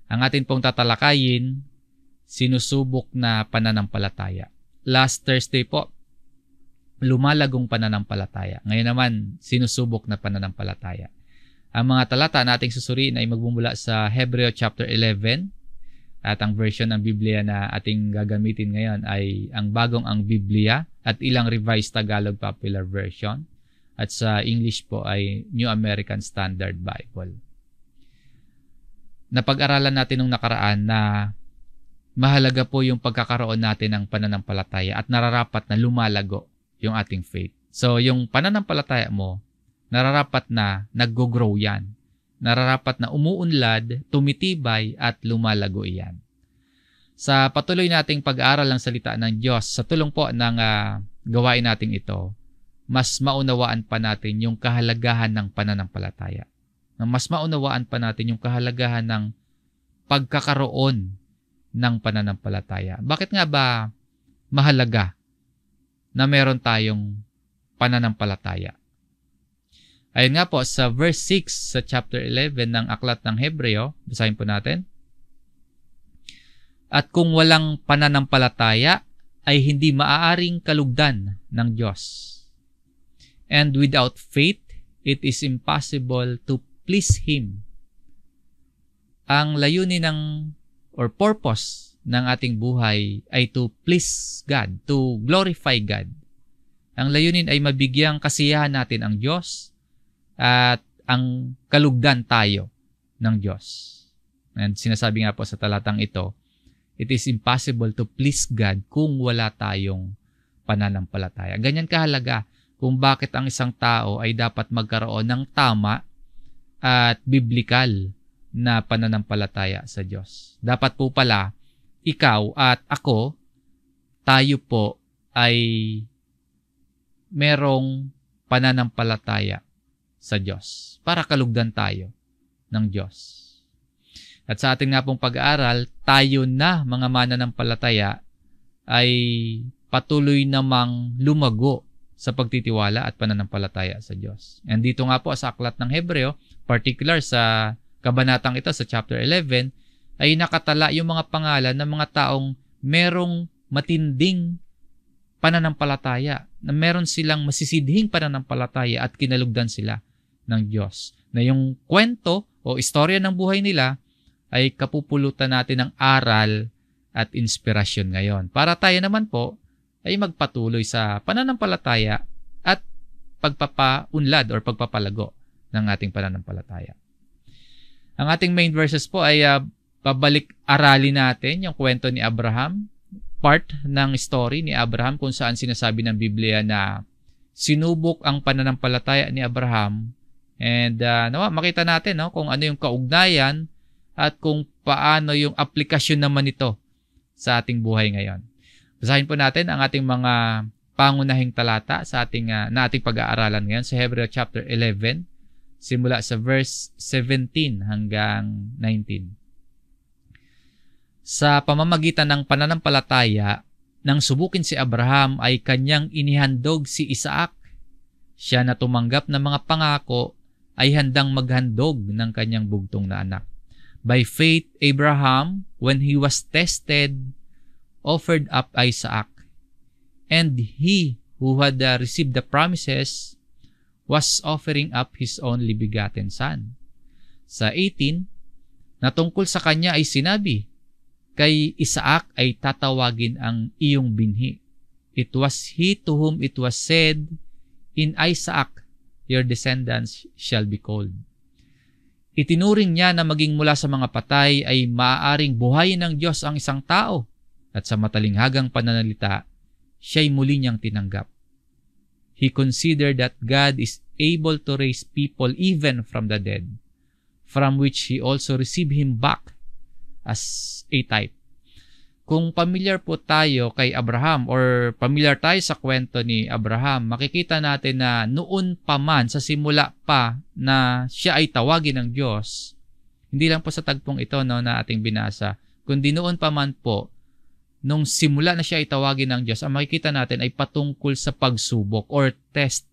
Ang atin pong tatalakayin, sinusubok na pananampalataya. Last Thursday po, lumalagong pananampalataya. Ngayon naman, sinusubok na pananampalataya. Ang mga talata nating susuriin ay magmumula sa Hebreo chapter 11 at ang version ng Biblia na ating gagamitin ngayon ay ang Bagong Biblia at ilang Revised Tagalog Popular Version at sa English po ay New American Standard Bible. Napag-aralan natin nung nakaraan na mahalaga po yung pagkakaroon natin ng pananampalataya at nararapat na lumalago yung ating faith. So yung pananampalataya mo, nararapat na nag-grow yan. Nararapat na umuunlad, tumitibay at lumalago iyan. Sa patuloy nating pag-aaral ng salita ng Diyos, sa tulong po ng gawain nating ito, mas maunawaan pa natin yung kahalagahan ng pananampalataya. Mas maunawaan pa natin yung kahalagahan ng pagkakaroon ng pananampalataya. Bakit nga ba mahalaga na meron tayong pananampalataya? Ayun nga po, sa verse 6 sa chapter 11 ng Aklat ng Hebreo, basahin po natin. At kung walang pananampalataya, ay hindi maaaring kalugdan ng Diyos. And without faith, it is impossible to please Him. Ang layunin or purpose ng ating buhay ay to please God, to glorify God. Ang layunin ay mabigyang kasiyahan natin ang Diyos at ang kalugdan tayo ng Diyos. And sinasabi nga po sa talatang ito, it is impossible to please God kung wala tayong pananampalataya. Ganyan kahalaga kung bakit ang isang tao ay dapat magkaroon ng tama at biblikal na pananampalataya sa Diyos. Dapat po pala, ikaw at ako, tayo po ay merong pananampalataya sa Diyos para kalugdan tayo ng Diyos. At sa ating nga pong pag-aaral, tayo na mga mananampalataya ay patuloy namang lumago sa pagtitiwala at pananampalataya sa Diyos. And dito nga po sa Aklat ng Hebreo, particular sa kabanatang ito sa chapter 11, ay nakatala yung mga pangalan ng mga taong merong matinding pananampalataya, na meron silang masisidhing pananampalataya at kinalugdan sila ng Diyos. Na yung kwento o istorya ng buhay nila ay kapupulutan natin ng aral at inspirasyon ngayon. Para tayo naman po ay magpatuloy sa pananampalataya at pagpapaunlad or pagpapalago ng ating pananampalataya. Ang ating main verses po ay babalik-aralin natin yung kwento ni Abraham, part ng story ni Abraham kung saan sinasabi ng Biblia na sinubok ang pananampalataya ni Abraham. And makita natin kung ano yung kaugnayan at kung paano yung aplikasyon naman ito sa ating buhay ngayon. Basahin po natin ang ating mga pangunahing talata sa ating pag-aaralan ngayon sa Hebreo chapter 11, simula sa verse 17 hanggang 19. Sa pamamagitan ng pananampalataya, nang subukin si Abraham ay kanyang inihandog si Isaac. Siya na tumanggap ng mga pangako ay handang maghandog ng kanyang bugtong na anak. By faith, Abraham, when he was tested, offered up Isaac. And he who had received the promises was offering up his only begotten son. Sa 18, na tungkol sa kanya ay sinabi, kay Isaac ay tatawagin ang iyong binhi. It was he to whom it was said, in Isaac your descendants shall be called. Itinuring niya na maging mula sa mga patay ay maaaring buhayin ng Diyos ang isang tao at sa matalinghagang pananalita, siya'y muli niyang tinanggap. He considered that God is able to raise people even from the dead, from which He also received him back as a type. Kung familiar po tayo kay Abraham or familiar tayo sa kwento ni Abraham, makikita natin na noon pa man, sa simula pa na siya ay tawagin ng Diyos, hindi lang po sa tagpong ito na ating binasa, kundi noon pa man po, nung simula na siya ay tawagin ng Diyos, ang makikita natin ay patungkol sa pagsubok or test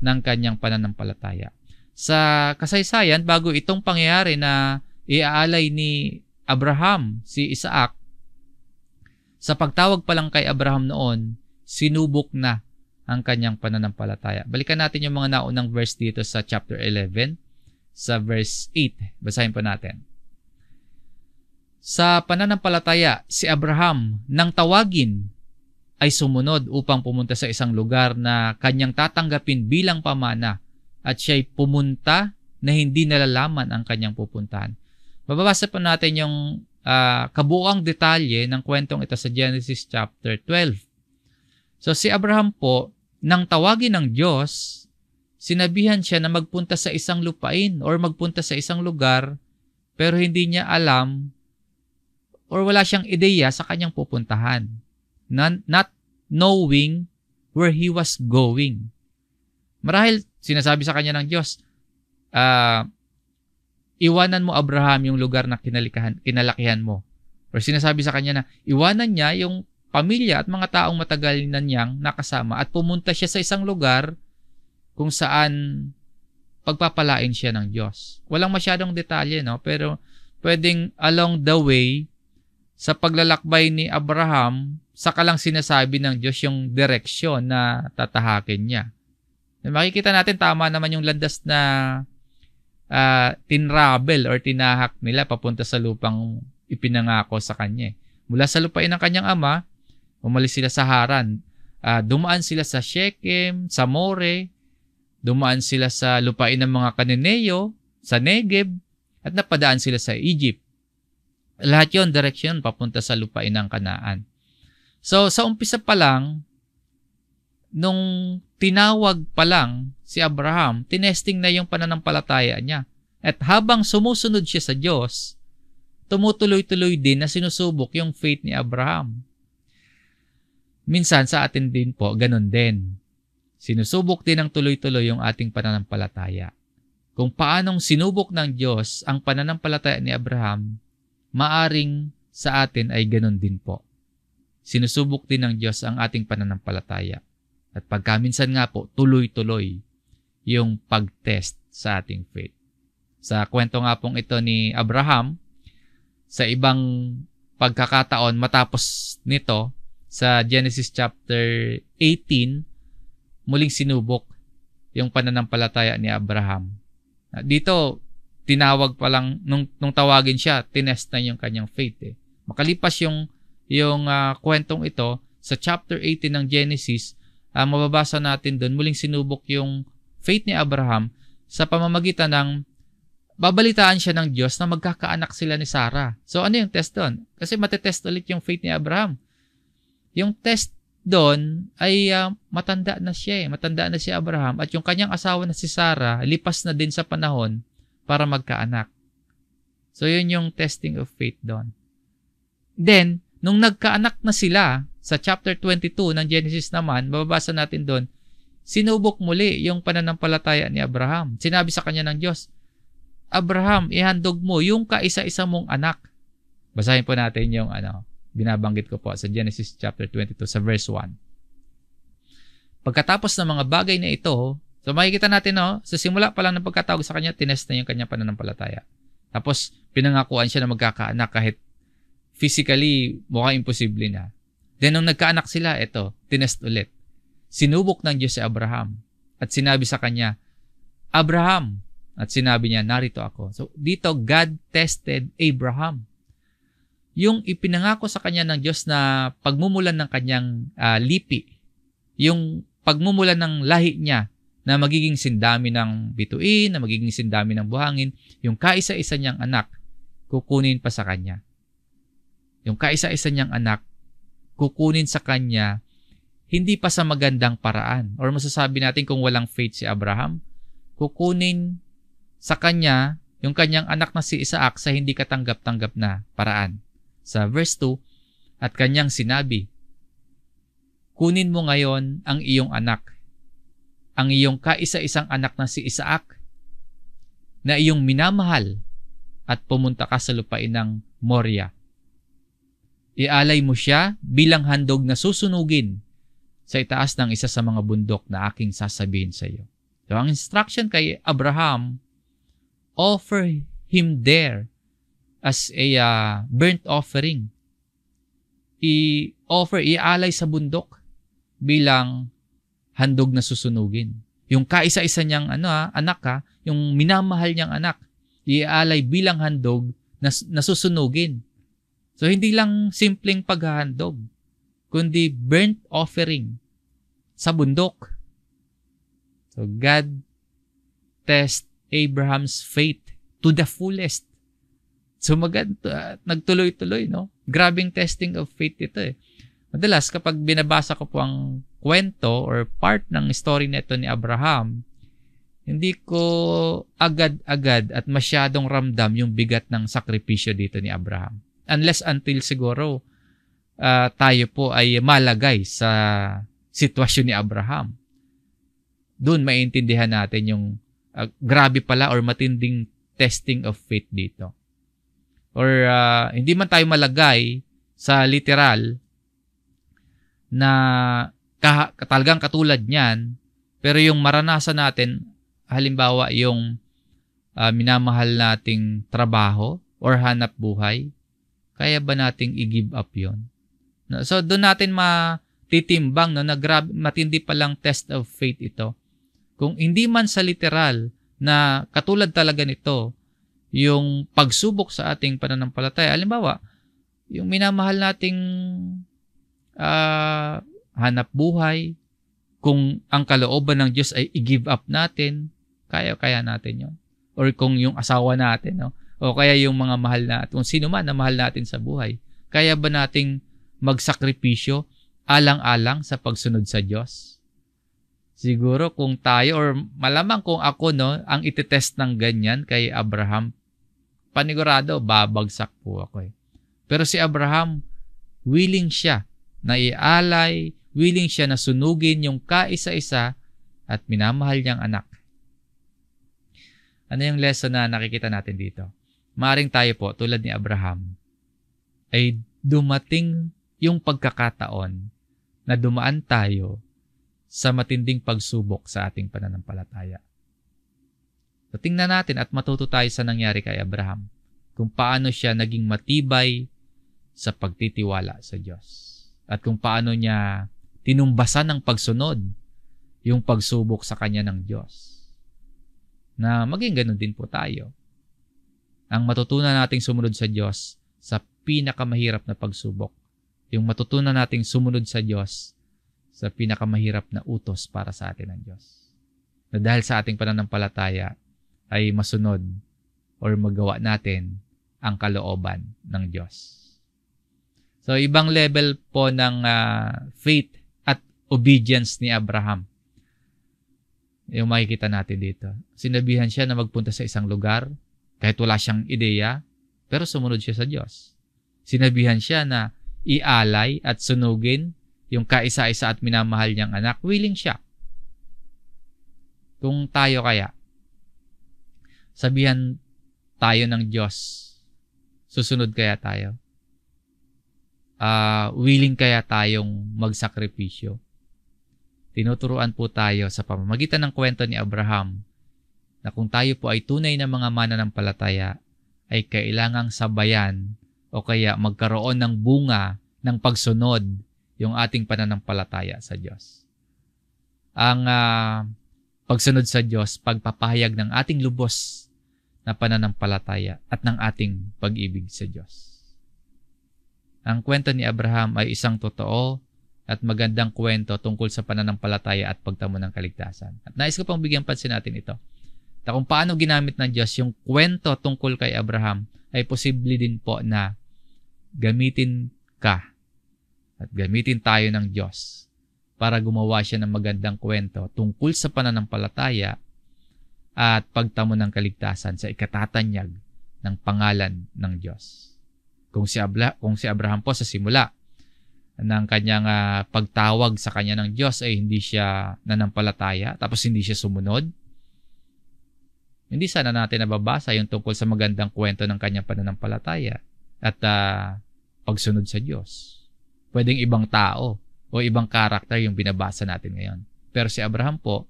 ng kanyang pananampalataya. Sa kasaysayan, bago itong pangyayari na iaalay ni Abraham, si Isaac, sa pagtawag pa lang kay Abraham noon, sinubok na ang kanyang pananampalataya. Balikan natin yung mga naunang verse dito sa chapter 11, sa verse 8. Basahin po natin. Sa pananampalataya, si Abraham, nang tawagin, ay sumunod upang pumunta sa isang lugar na kanyang tatanggapin bilang pamana at siya'y pumunta na hindi nalalaman ang kanyang pupuntahan. Mababasa po natin yung kabuuang detalye ng kwentong ito sa Genesis chapter 12. So si Abraham po, nang tawagin ng Diyos, sinabihan siya na magpunta sa isang lupain or magpunta sa isang lugar, pero hindi niya alam or wala siyang ideya sa kanyang pupuntahan. Not knowing where he was going. Marahil sinasabi sa kanya ng Diyos, iwanan mo Abraham yung lugar na kinalakihan mo. Or sinasabi sa kanya na iwanan niya yung pamilya at mga taong matagal na niyang nakasama at pumunta siya sa isang lugar kung saan pagpapalain siya ng Diyos. Walang masyadong detalye, no? Pero pwedeng along the way, sa paglalakbay ni Abraham, saka lang sinasabi ng Diyos yung direksyon na tatahakin niya. Makikita natin tama naman yung landas na tinravel or tinahak nila papunta sa lupang ipinangako sa kanya. Mula sa lupain ng kanyang ama, umalis sila sa Haran. Dumaan sila sa Shechem, sa More, dumaan sila sa lupain ng mga Kananeo, sa Negev, at napadaan sila sa Egypt. Lahat yon direksyon papunta sa lupain ng Kanaan. So, sa umpisa pa lang, nung tinawag pa lang si Abraham, tinesting na yung pananampalataya niya. At habang sumusunod siya sa Diyos, tumutuloy-tuloy din na sinusubok yung faith ni Abraham. Minsan sa atin din po, ganun din. Sinusubok din ng tuloy-tuloy yung ating pananampalataya. Kung paanong sinubok ng Diyos ang pananampalataya ni Abraham, maaring sa atin ay ganun din po. Sinusubok din ng Diyos ang ating pananampalataya. At pagkaminsan nga po, tuloy-tuloy yung pag-test sa ating faith. Sa kwento nga pong ito ni Abraham, sa ibang pagkakataon matapos nito, sa Genesis chapter 18, muling sinubok yung pananampalataya ni Abraham. Dito, tinawag pa lang, nung tawagin siya, tinest na yung kanyang faith. Makalipas yung kwentong ito, sa chapter 18 ng Genesis, mababasa natin doon, muling sinubok yung faith ni Abraham sa pamamagitan ng babalitaan siya ng Diyos na magkakaanak sila ni Sarah. So ano yung test doon? Kasi matetest ulit yung faith ni Abraham. Yung test doon ay matanda na siya. Matanda na si Abraham at yung kanyang asawa na si Sarah, lipas na din sa panahon para magkaanak. So yun yung testing of faith doon. Then, nung nagkaanak na sila, sa chapter 22 ng Genesis naman, mababasa natin doon, sinubok muli yung pananampalataya ni Abraham. Sinabi sa kanya ng Diyos, Abraham, ihandog mo yung kaisa-isa mong anak. Basahin po natin yung binabanggit ko po sa Genesis chapter 22 sa verse 1. Pagkatapos ng mga bagay na ito, so makikita natin sa simula pa lang ng pagkatawag sa kanya, tinest na yung kanyang pananampalataya. Tapos pinangakuan siya na magkakaanak kahit physically mukhang imposible na. Then nung nagkaanak sila, tinest ulit. Sinubok ng Diyos si Abraham at sinabi sa kanya, Abraham, at sinabi niya, narito ako. So dito, God tested Abraham. Yung ipinangako sa kanya ng Diyos na pagmumulan ng kanyang lipi, yung pagmumulan ng lahi niya na magiging sindami ng bituin, na magiging sindami ng buhangin, yung kaisa-isa niyang anak, kukunin pa sa kanya. Yung kaisa-isa niyang anak, kukunin sa kanya, hindi pa sa magandang paraan. Or masasabi natin kung walang faith si Abraham, kukunin sa kanya, yung kanyang anak na si Isaac sa hindi katanggap-tanggap na paraan. Sa verse 2, at kanyang sinabi, kunin mo ngayon ang iyong anak, ang iyong kaisa-isang anak na si Isaac, na iyong minamahal, at pumunta ka sa lupain ng Moria. Ialay mo siya bilang handog na susunugin sa itaas ng isa sa mga bundok na aking sasabihin sa iyo. So, ang instruction kay Abraham, offer him there as a burnt offering. Ialay sa bundok bilang handog na susunugin. Yung kaisa-isa niyang anak, yung minamahal niyang anak, ialay bilang handog na susunugin. So, hindi lang simpleng paghahandog, kundi burnt offering sa bundok. So, God test Abraham's faith to the fullest. So, nagtuloy-tuloy, no? Grabing testing of faith ito eh. Madalas, kapag binabasa ko po ang kwento or part ng story nito ni Abraham, hindi ko agad-agad at masyadong ramdam yung bigat ng sakripisyo dito ni Abraham. Unless until siguro tayo po ay malagay sa sitwasyon ni Abraham. Doon maintindihan natin yung grabe pala or matinding testing of faith dito. Or hindi man tayo malagay sa literal na talagang katulad niyan, pero yung maranasan natin, halimbawa yung minamahal nating trabaho or hanap buhay, kaya ba nating i-give up yon? So doon natin matitimbang na matindi palang test of faith ito. Kung hindi man sa literal na katulad talaga nito, yung pagsubok sa ating pananampalataya, halimbawa, yung minamahal nating hanap buhay, kung ang kalooban ng Diyos ay i-give up natin, kaya natin yon. Or kung yung asawa natin, no? O kaya yung mga mahal natin, kung sino man na mahal natin sa buhay, kaya ba nating magsakripisyo alang-alang sa pagsunod sa Diyos? Siguro kung tayo, or malamang kung ako, no, ang itetest ng ganyan kay Abraham, panigurado, babagsak po ako eh. Pero si Abraham, willing siya na ialay, willing siya na sunugin yung kaisa-isa at minamahal niyang anak. Ano yung lesson na nakikita natin dito? Maaring tayo po, tulad ni Abraham, ay dumating yung pagkakataon na dumaan tayo sa matinding pagsubok sa ating pananampalataya. So, tingnan natin at matuto tayo sa nangyari kay Abraham, kung paano siya naging matibay sa pagtitiwala sa Diyos. At kung paano niya tinumbasan ng pagsunod yung pagsubok sa kanya ng Diyos. Na maging ganun din po tayo. Ang matutunan nating sumunod sa Diyos sa pinakamahirap na pagsubok. Yung matutunan nating sumunod sa Diyos sa pinakamahirap na utos para sa atin ng Diyos. Na dahil sa ating pananampalataya ay masunod or magawa natin ang kalooban ng Diyos. So, ibang level po ng faith at obedience ni Abraham. Yung makikita natin dito. Sinabihan siya na magpunta sa isang lugar, kahit wala siyang ideya, pero sumunod siya sa Diyos. Sinabihan siya na ialay at sunugin yung kaisa-isa at minamahal niyang anak, willing siya. Kung tayo kaya, sabihan tayo ng Diyos, susunod kaya tayo? Willing kaya tayong magsakripisyo? Tinuturuan po tayo sa pamamagitan ng kwento ni Abraham na kung tayo po ay tunay na mga mananampalataya, ay kailangang sabayan o kaya magkaroon ng bunga ng pagsunod yung ating pananampalataya sa Diyos. Ang pagsunod sa Diyos, pagpapahayag ng ating lubos na pananampalataya at ng ating pag-ibig sa Diyos. Ang kwento ni Abraham ay isang totoo at magandang kwento tungkol sa pananampalataya at pagtamo ng kaligtasan. At nais ko pang bigyan pansin natin ito. Na kung paano ginamit ng Diyos yung kwento tungkol kay Abraham ay posible din po na gamitin ka at gamitin tayo ng Diyos para gumawa siya ng magandang kwento tungkol sa pananampalataya at pagtamo ng kaligtasan sa ikatatanyag ng pangalan ng Diyos. Kung si Abraham po sa simula ng kanyang pagtawag sa kanya ng Diyos ay hindi siya nanampalataya, tapos hindi siya sumunod, hindi sana natin nababasa yung tungkol sa magandang kwento ng kanyang pananampalataya at pagsunod sa Diyos. Pwedeng ibang tao o ibang karakter yung binabasa natin ngayon. Pero si Abraham po,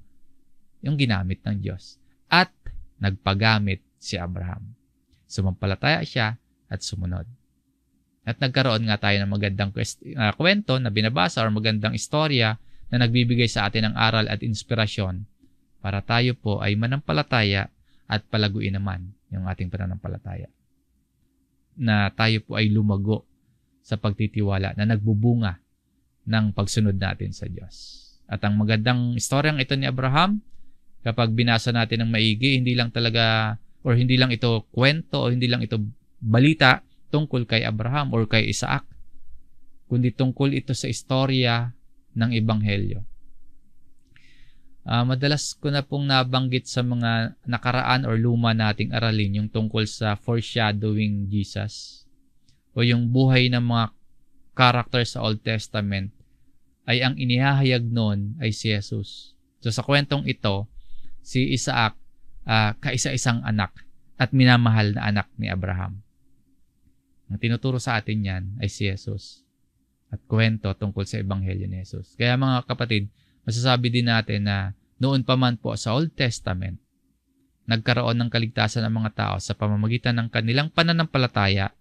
yung ginamit ng Diyos. At nagpagamit si Abraham. Sumampalataya siya at sumunod. At nagkaroon nga tayo ng magandang kwento na binabasa or magandang istorya na nagbibigay sa atin ng aral at inspirasyon para tayo po ay manampalataya at palaguin naman yung ating pananampalataya. Na tayo po ay lumago sa pagtitiwala na nagbubunga ng pagsunod natin sa Diyos. At ang magandang istoryang ito ni Abraham, kapag binasa natin ng maigi, hindi lang talaga or hindi lang ito kwento o hindi lang ito balita tungkol kay Abraham or kay Isaac, kundi tungkol ito sa istorya ng Ebanghelyo. Madalas ko na pong nabanggit sa mga nakaraan or luma nating aralin yung tungkol sa foreshadowing Jesus o yung buhay ng mga character sa Old Testament ay ang inihahayag noon ay si Jesus. So sa kwentong ito, si Isaac, kaisa-isang anak at minamahal na anak ni Abraham. Ang tinuturo sa atin yan ay si Jesus at kwento tungkol sa Ebanghelyo ni Jesus. Kaya mga kapatid, masasabi din natin na noon pa man po sa Old Testament, nagkaroon ng kaligtasan ng mga tao sa pamamagitan ng kanilang pananampalataya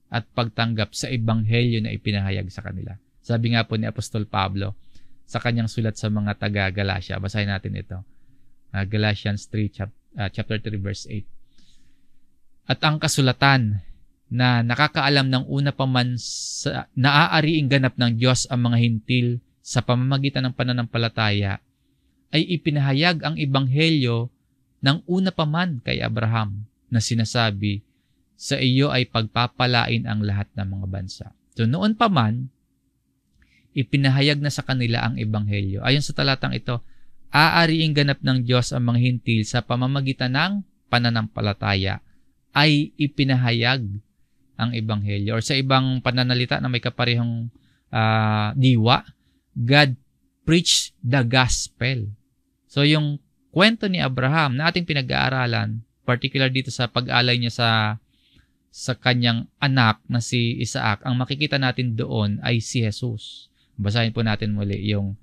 at pagtanggap sa Ebanghelyo na ipinahayag sa kanila. Sabi nga po ni Apostol Pablo sa kanyang sulat sa mga taga-Galacia, basahin natin ito. Galatians 3, chapter 3, verse 8. At ang kasulatan na nakakaalam ng una pa man sa naaariing ganap ng Diyos ang mga hintil sa pamamagitan ng pananampalataya ay ipinahayag ang Ebanghelyo ng una pa man kay Abraham na sinasabi, sa iyo ay pagpapalain ang lahat ng mga bansa. So noon pa man, ipinahayag na sa kanila ang Ebanghelyo. Ayon sa talatang ito, aariing ganap ng Diyos ang mga hintil sa pamamagitan ng pananampalataya ay ipinahayag ang Ebanghelyo. Or sa ibang pananalita na may kaparehong diwa, God preached the gospel. So yung kwento ni Abraham na ating pinag-aaralan, particular dito sa pag-alay niya sa kanyang anak na si Isaac, ang makikita natin doon ay si Jesus. Basahin po natin muli yung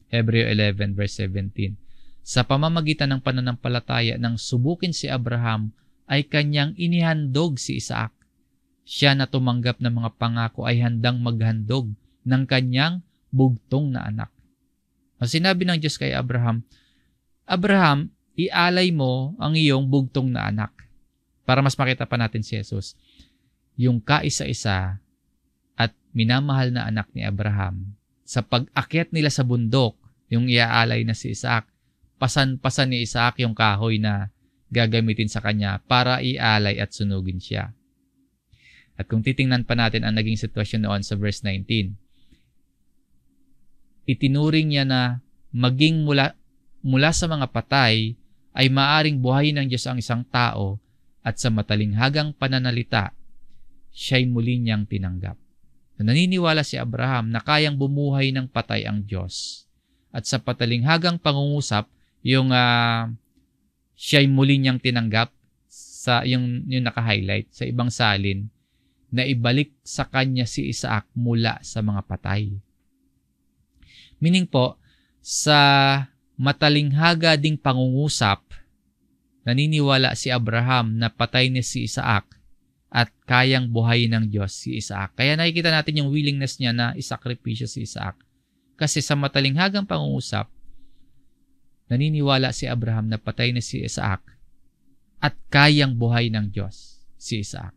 Hebreo 11 verse 17. Sa pamamagitan ng pananampalataya nang subukin si Abraham ay kanyang inihandog si Isaac. Siya na tumanggap ng mga pangako ay handang maghandog ng kanyang bugtong na anak. Ang sinabi ng Diyos kay Abraham, Abraham, ialay mo ang iyong bugtong na anak. Para mas makita pa natin si Jesus. Yung kaisa-isa at minamahal na anak ni Abraham, sa pag-akyat nila sa bundok, yung iaalay na si Isaac, pasan-pasan ni Isaac yung kahoy na gagamitin sa kanya para ialay at sunugin siya. At kung titingnan pa natin ang naging sitwasyon noon sa verse 19, itinuring niya na maging mula sa mga patay ay maaring buhayin ng Diyos ang isang tao at sa matalinghagang pananalita, siya'y muli niyang tinanggap. Naniniwala si Abraham na kayang bumuhay ng patay ang Diyos. At sa patalinghagang pangungusap, yung siya'y muli niyang tinanggap, sa yung naka-highlight sa ibang salin, na ibalik sa kanya si Isaac mula sa mga patay. Meaning po, sa matalinghaga ding pangungusap, naniniwala si Abraham na patay ni si Isaac at kayang buhayin ng Diyos si Isaac. Kaya nakikita natin yung willingness niya na isakripisyo si Isaac. Kasi sa matalinghagang pangungusap, naniniwala si Abraham na patay ni si Isaac at kayang buhay ng Diyos si Isaac.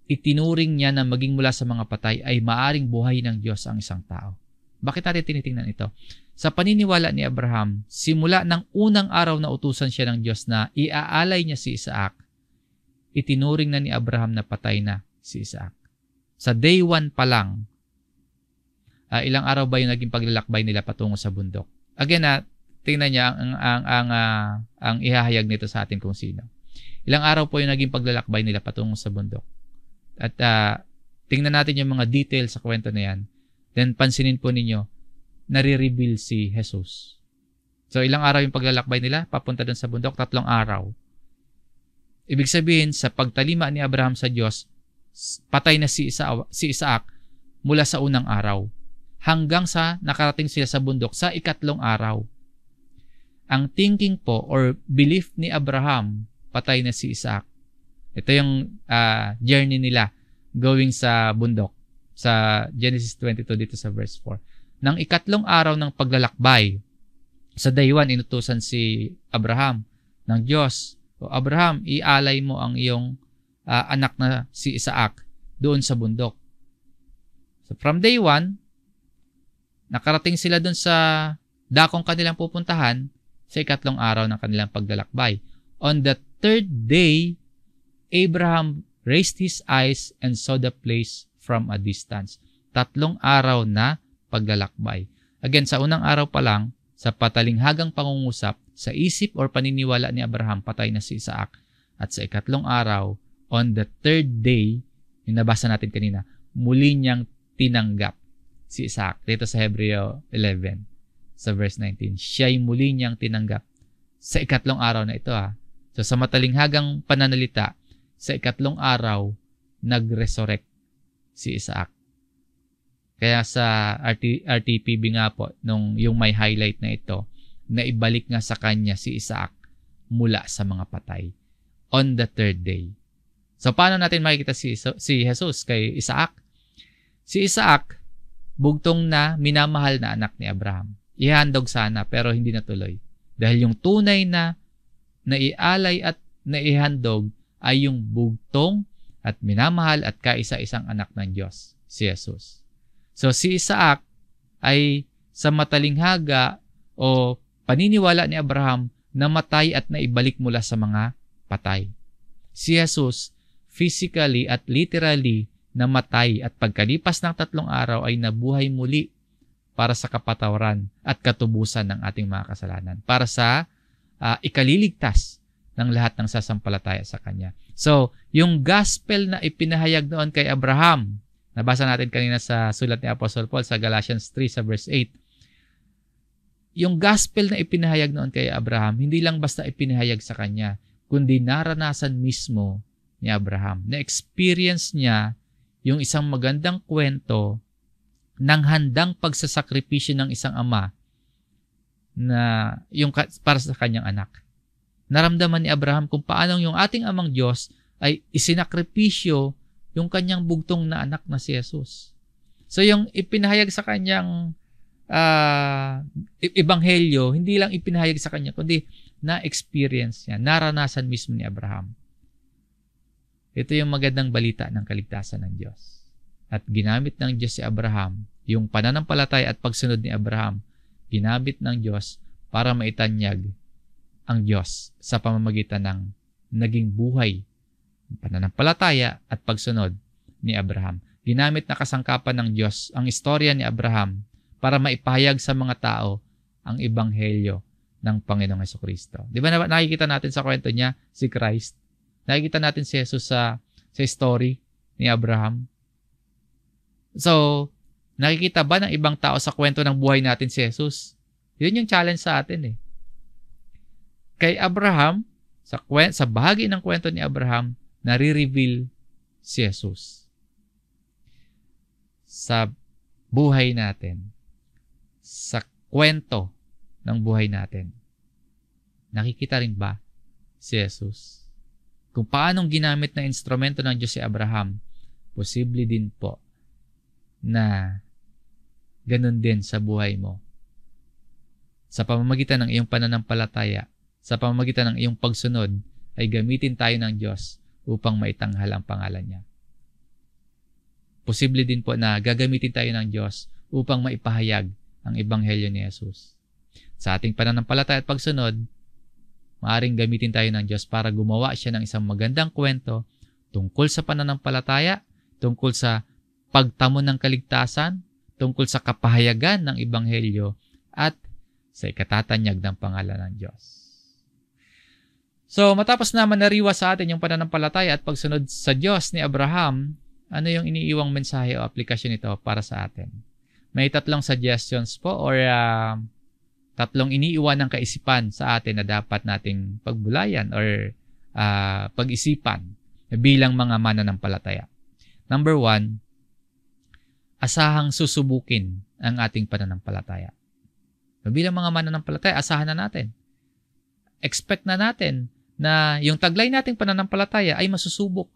Itinuring niya na maging mula sa mga patay ay maaring buhay ng Diyos ang isang tao. Bakit natin tinitingnan ito? Sa paniniwala ni Abraham, simula ng unang araw na utusan siya ng Diyos na iaalay niya si Isaac, itinuring na ni Abraham na patay na si Isaac. Sa day 1 pa lang, ilang araw ba yung naging paglalakbay nila patungo sa bundok? Again, tingnan niya ang ihahayag nito sa atin kung sino. Ilang araw po yung naging paglalakbay nila patungo sa bundok. At tingnan natin yung mga details sa kwento na yan. Then pansinin po ninyo, nare-reveal si Jesus. So ilang araw yung paglalakbay nila? Papunta dun sa bundok, 3 araw. Ibig sabihin, sa pagtalima ni Abraham sa Diyos, patay na si Isaac mula sa unang araw hanggang sa nakarating sila sa bundok sa 2 araw. Ang thinking po or belief ni Abraham, patay na si Isaac, Ito yung journey nila going sa bundok. Sa Genesis 22 dito sa verse 4. Nang ikatlong araw ng paglalakbay, sa day 1, inutusan si Abraham ng Diyos. O Abraham, ialay mo ang iyong anak na si Isaac doon sa bundok. So from day 1, nakarating sila doon sa dakong kanilang pupuntahan sa ikatlong araw ng kanilang paglalakbay. On the third day, Abraham raised his eyes and saw the place from a distance. 3 araw na paglalakbay. Again, sa unang araw pa lang, sa patalinghagang pangungusap, sa isip or paniniwala ni Abraham, patay na si Isaac. At sa ikatlong araw, on the third day, yung nabasa natin kanina, muli niyang tinanggap si Isaac. Dito sa Hebreo 11, sa verse 19, siya'y muli niyang tinanggap sa ikatlong araw na ito. So sa matalinghagang pananalita, sa ikatlong araw, nag-resurrect si Isaac. Kaya sa RTPB nga po, yung may highlight na ito, na ibalik nga sa kanya si Isaac mula sa mga patay on the third day. So paano natin makikita si Jesus kay Isaac? Si Isaac, bugtong na minamahal na anak ni Abraham. Ihandog sana pero hindi natuloy. Dahil yung tunay na naialay at naihandog ay yung bugtong at minamahal at kaisa-isang anak ng Diyos, si Jesus. So si Isaac ay sa matalinghaga o paniniwala ni Abraham namatay at naibalik mula sa mga patay. Si Jesus physically at literally namatay at pagkalipas ng 3 araw ay nabuhay muli para sa kapatawaran at katubusan ng ating mga kasalanan. Para sa ikaliligtas ng lahat ng sasampalataya sa Kanya. So, yung gospel na ipinahayag noon kay Abraham, nabasa natin kanina sa sulat ni Apostle Paul sa Galatians 3 sa verse 8. Yung gospel na ipinahayag noon kay Abraham, hindi lang basta ipinahayag sa kanya, kundi naranasan mismo ni Abraham. Na-experience niya yung isang magandang kwento ng handang pagsasakripisyo ng isang ama na yung para sa kanyang anak. Naramdaman ni Abraham kung paano yung ating amang Diyos ay isinakripisyo yung kanyang bugtong na anak na si Jesus. So yung ipinahayag sa kanyang ebanghelyo, hindi lang ipinahayag sa kanya, kundi na-experience niya, naranasan mismo ni Abraham. Ito yung magandang balita ng kaligtasan ng Diyos. At ginamit ng Diyos si Abraham, yung pananampalataya at pagsunod ni Abraham, ginamit ng Diyos para maitanyag ang Diyos sa pamamagitan ng naging buhay, pananampalataya at pagsunod ni Abraham. Ginamit na kasangkapan ng Diyos ang istorya ni Abraham para maipahayag sa mga tao ang ebanghelyo ng Panginoong Jesucristo. Di ba nakikita natin sa kwento niya si Christ? Nakikita natin si Jesus sa story ni Abraham. So, nakikita ba ng ibang tao sa kwento ng buhay natin si Jesus? Yun yung challenge sa atin eh. Kay Abraham, sa bahagi ng kwento ni Abraham, nare-reveal si Jesus. Sa buhay natin, sa kwento ng buhay natin, nakikita rin ba si Jesus? Kung paanong ginamit na instrumento ng Diyos si Abraham, posible din po na ganun din sa buhay mo. Sa pamamagitan ng iyong pananampalataya, sa pamamagitan ng iyong pagsunod, ay gamitin tayo ng Diyos upang maitanghal ang pangalan niya. Posible din po na gagamitin tayo ng Diyos upang maipahayag ang ebanghelyo ni Jesus. Sa ating pananampalataya at pagsunod, maaaring gamitin tayo ng Diyos para gumawa siya ng isang magandang kwento tungkol sa pananampalataya, tungkol sa pagtamo ng kaligtasan, tungkol sa kapahayagan ng ebanghelyo, at sa ikatatanyag ng pangalan ng Diyos. So, matapos naman nariwa sa atin yung pananampalataya at pagsunod sa Diyos ni Abraham, ano yung iniiwang mensahe o aplikasyon nito para sa atin? May 3 suggestions po or 3 iniiwan ng kaisipan sa atin na dapat nating pagbulayan or pag-isipan bilang mga mananampalataya. Number 1, asahang susubukin ang ating pananampalataya. Bilang mga mananampalataya, asahan na natin. Expect na natin na yung taglay nating pananampalataya ay masusubok.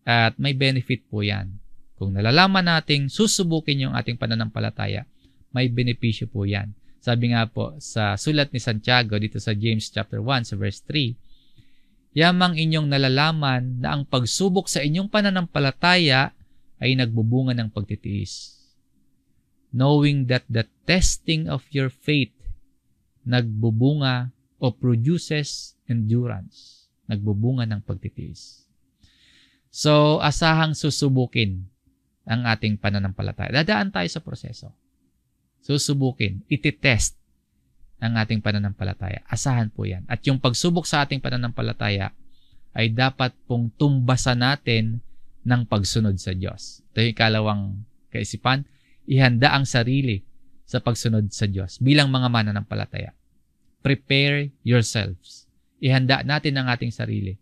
At may benefit po yan. Kung nalalaman nating susubukin yung ating pananampalataya, may benepisyo po yan. Sabi nga po sa sulat ni Santiago dito sa James chapter 1 sa verse 3, yamang inyong nalalaman na ang pagsubok sa inyong pananampalataya ay nagbubunga ng pagtitiis. Knowing that the testing of your faith nagbubunga o produces endurance. Nagbubunga ng pagtitiis. So, asahang susubukin ang ating pananampalataya. Dadaan tayo sa proseso. Susubukin, ititest ang ating pananampalataya. Asahan po yan. At yung pagsubok sa ating pananampalataya ay dapat pong tumbasan natin ng pagsunod sa Diyos. Ito yung ikalawang kaisipan, ihanda ang sarili sa pagsunod sa Diyos bilang mga mananampalataya. Prepare yourselves. Ihanda natin ang ating sarili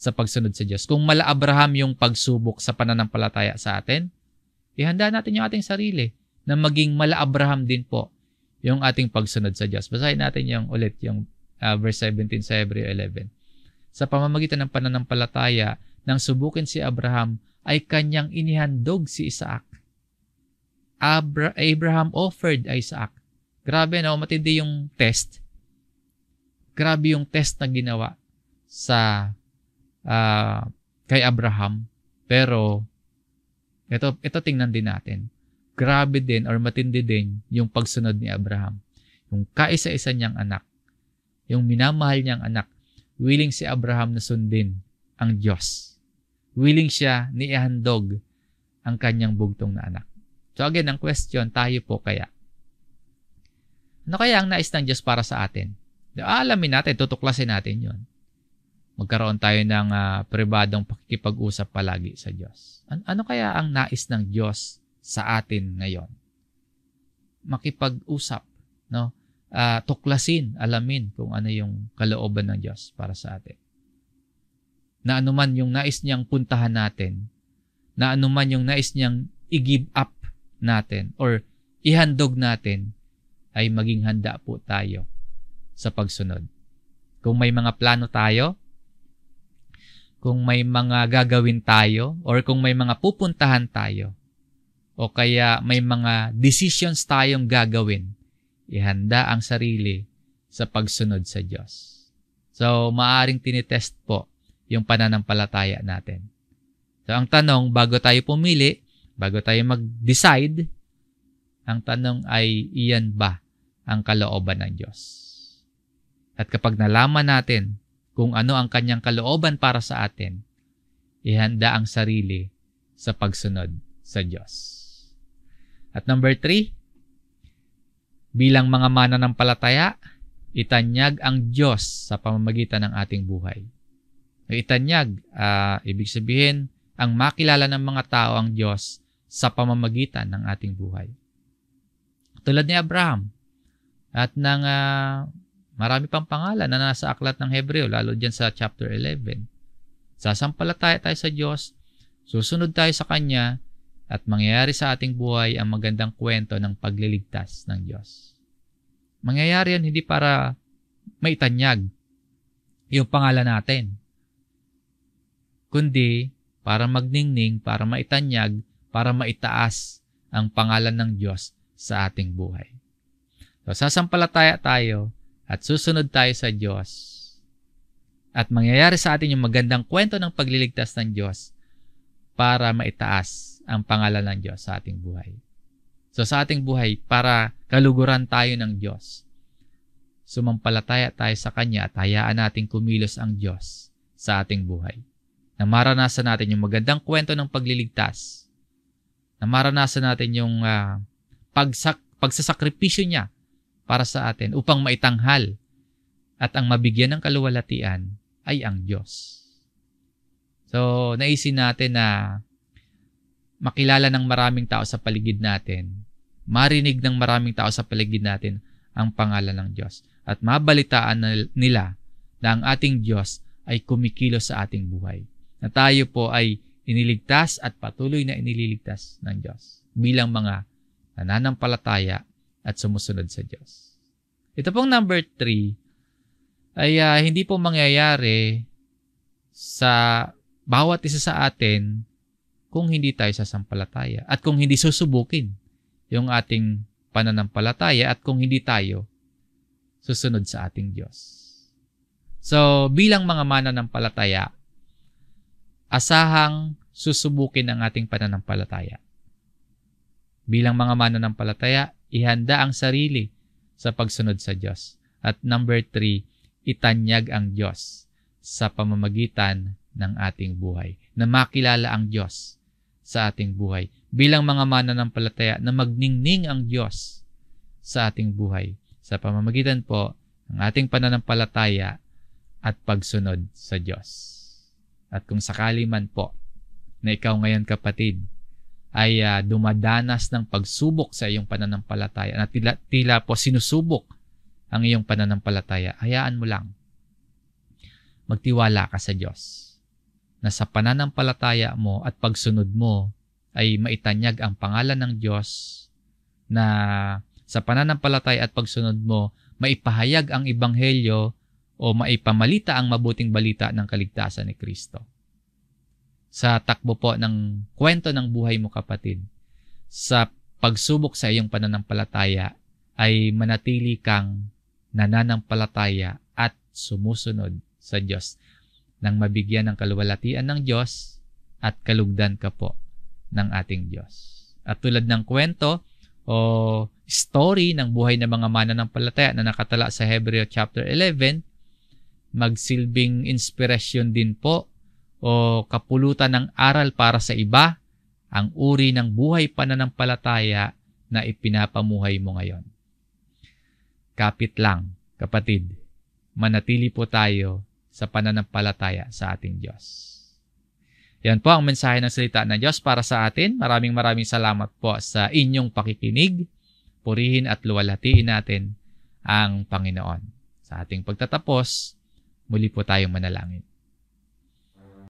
sa pagsunod sa Diyos. Kung mala Abraham yung pagsubok sa pananampalataya sa atin, ihanda natin yung ating sarili na maging mala Abraham din po yung ating pagsunod sa Diyos. Basahin natin yung ulit, yung verse 17 sa Hebreo 11. Sa pamamagitan ng pananampalataya, nang subukin si Abraham, ay kanyang inihandog si Isaac. Abraham offered Isaac. Grabe, no? Matindi yung test. Grabe yung test na ginawa sa kay Abraham. Pero, ito tingnan din natin. Grabe din or matindi din yung pagsunod ni Abraham. Yung kaisa-isa niyang anak. Yung minamahal niyang anak. Willing si Abraham na sundin ang Diyos. Willing siya ni ihandog ang kanyang bugtong na anak. So again, ang question, tayo po kaya? Ano kaya ang nais ng Diyos para sa atin? Alamin natin, tutuklasin natin yon. Magkaroon tayo ng pribadong pakikipag-usap palagi sa Diyos. Ano kaya ang nais ng Diyos sa atin ngayon? Makipag-usap, no? Tuklasin, alamin kung ano yung kalooban ng Diyos para sa atin. Na anuman yung nais niyang puntahan natin, na anuman yung nais niyang i-give up natin or ihandog natin, ay maging handa po tayo sa pagsunod. Kung may mga plano tayo, kung may mga gagawin tayo, or kung may mga pupuntahan tayo, o kaya may mga decisions tayong gagawin, ihanda ang sarili sa pagsunod sa Diyos. So, maaring tinitest po yung pananampalataya natin. So, ang tanong, bago tayo pumili, bago tayo mag-decide, ang tanong ay, iyan ba ang kalooban ng Diyos? At kapag nalaman natin kung ano ang kanyang kalooban para sa atin, ihanda ang sarili sa pagsunod sa Diyos. At number 3, bilang mga mananampalataya, itanyag ang Diyos sa pamamagitan ng ating buhay. Itanyag, ibig sabihin, ang makilala ng mga tao ang Diyos sa pamamagitan ng ating buhay. Tulad ni Abraham at ng marami pang pangalan na nasa aklat ng Hebreo, lalo dyan sa chapter 11. Sasampalataya tayo sa Diyos, susunod tayo sa Kanya, at mangyayari sa ating buhay ang magandang kwento ng pagliligtas ng Diyos. Mangyayari yan hindi para maitanyag yung pangalan natin, kundi para magningning, para maitanyag, para maitaas ang pangalan ng Diyos sa ating buhay. So, sasampalataya tayo at susunod tayo sa Diyos. At mangyayari sa atin yung magandang kwento ng pagliligtas ng Diyos para maitaas ang pangalan ng Diyos sa ating buhay. So sa ating buhay, para kaluguran tayo ng Diyos, sumampalataya tayo sa Kanya at hayaan nating kumilos ang Diyos sa ating buhay. Na maranasan natin yung magandang kwento ng pagliligtas. Na maranasan natin yung pagsasakripisyo niya para sa atin upang maitanghal at ang mabigyan ng kaluwalhatian ay ang Diyos. So, naisin natin na makilala ng maraming tao sa paligid natin, marinig ng maraming tao sa paligid natin ang pangalan ng Diyos at mabalitaan nila na ang ating Diyos ay kumikilos sa ating buhay. Na tayo po ay iniligtas at patuloy na inililigtas ng Diyos bilang mga nananampalataya at sumusunod sa Diyos. Ito pong number 3, ay hindi po mangyayari sa bawat isa sa atin kung hindi tayo sasampalataya at kung hindi susubukin yung ating pananampalataya at kung hindi tayo susunod sa ating Diyos. So, bilang mga mananampalataya, asahang susubukin ang ating pananampalataya. Bilang mga mananampalataya, ihanda ang sarili sa pagsunod sa Diyos. At number 3, itanyag ang Diyos sa pamamagitan ng ating buhay. Na makilala ang Diyos sa ating buhay. Bilang mga mananampalataya na magningning ang Diyos sa ating buhay. Sa pamamagitan po ng ating pananampalataya at pagsunod sa Diyos. At kung sakali man po na ikaw ngayon kapatid ay dumadanas ng pagsubok sa iyong pananampalataya na tila po sinusubok ang iyong pananampalataya, hayaan mo lang. Magtiwala ka sa Diyos na sa pananampalataya mo at pagsunod mo ay maitanyag ang pangalan ng Diyos, na sa pananampalataya at pagsunod mo maipahayag ang ebanghelyo o maipamalita ang mabuting balita ng kaligtasan ni Kristo. Sa takbo po ng kwento ng buhay mo kapatid, sa pagsubok sa iyong pananampalataya ay manatili kang nananampalataya at sumusunod sa Diyos nang mabigyan ng kaluwalhatian ng Diyos at kalugdan ka po ng ating Diyos. At tulad ng kwento o story ng buhay ng mga mananampalataya na nakatala sa Hebreo chapter 11, magsilbing inspirasyon din po o kapulutan ng aral para sa iba ang uri ng buhay pananampalataya na ipinapamuhay mo ngayon. Kapit lang, kapatid, manatili po tayo sa pananampalataya sa ating Diyos. Yan po ang mensahe ng salita ng Diyos para sa atin. Maraming salamat po sa inyong pakikinig. Purihin at luwalhatiin natin ang Panginoon. Sa ating pagtatapos, muli po tayong manalangin.